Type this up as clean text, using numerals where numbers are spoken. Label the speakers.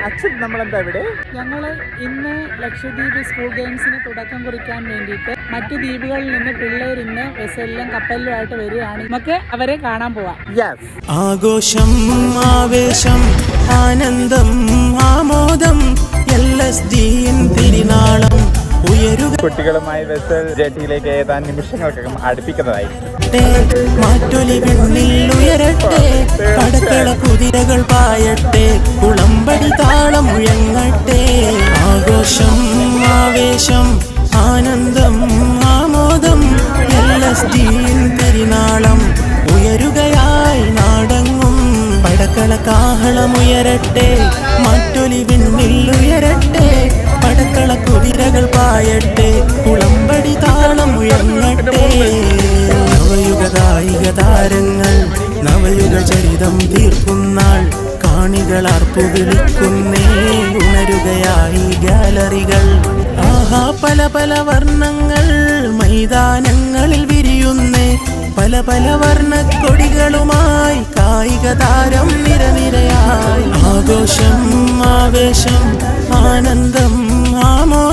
Speaker 1: Actually നമ്മളെന്താ ഇവിടെ
Speaker 2: ഞങ്ങൾ ഇന്ന് ലക്ഷദ്വീപ് സ്കൂൾ ഗെയിംസിന് തുടക്കം കുറിക്കാൻ വേണ്ടിയിട്ട് മറ്റു ദ്വീപുകളിൽ നിന്ന് പിള്ളേർ ഇന്ന് വെസലിലും കപ്പലിലുമായിട്ട് വരികയാണ്. നമുക്ക് അവരെ കാണാൻ പോവാം.
Speaker 3: ആഘോഷം, ആവേശം, ആനന്ദം, ആമോദം, തിരുനാളം ഉയരുക.
Speaker 1: കുട്ടികളുമായി വെസൽ ജെട്ടിയിലേക്ക് ഏതാനും നിമിഷങ്ങൾക്കകം അടുപ്പിക്കുന്നതായി.
Speaker 3: മാറ്റൊലി വിണ്ണിൽ ഉയരട്ടെ, പടക്കള കുതിരകൾ പായട്ടെ, കുളമ്പടി താളം മുഴങ്ങട്ടെ. ആഘോഷം, ആവേശം, ആനന്ദം, ആമോദം, തിരുനാളം ഉയരുകയായി നാടെങ്ങും. പടക്കള കാഹളമുയരട്ടെ, മാറ്റൊലി വിണ്ണിൽ ഉയരട്ടെ, പടക്കള കുതിരകൾ പായട്ടെ, കുളമ്പടി താളം മുഴങ്ങട്ടെ. നവയുഗ കായിക താരങ്ങൾ നവയുഗ ചരിതം തീർക്കുന്നാൾ, കാണികൾ ആർപ്പു വിളിക്കുന്നേ, ഉണരുകയായി ഗാലറികൾ. ആഹാ പല പല വർണ്ണങ്ങൾ മൈതാനങ്ങളിൽ വിരിയുന്നേ, പല പല വർണ്ണക്കൊടികളുമായി കായിക താരം നിരനിരയായി. ആഘോഷം, ആവേശം, ആനന്ദം, ആമോ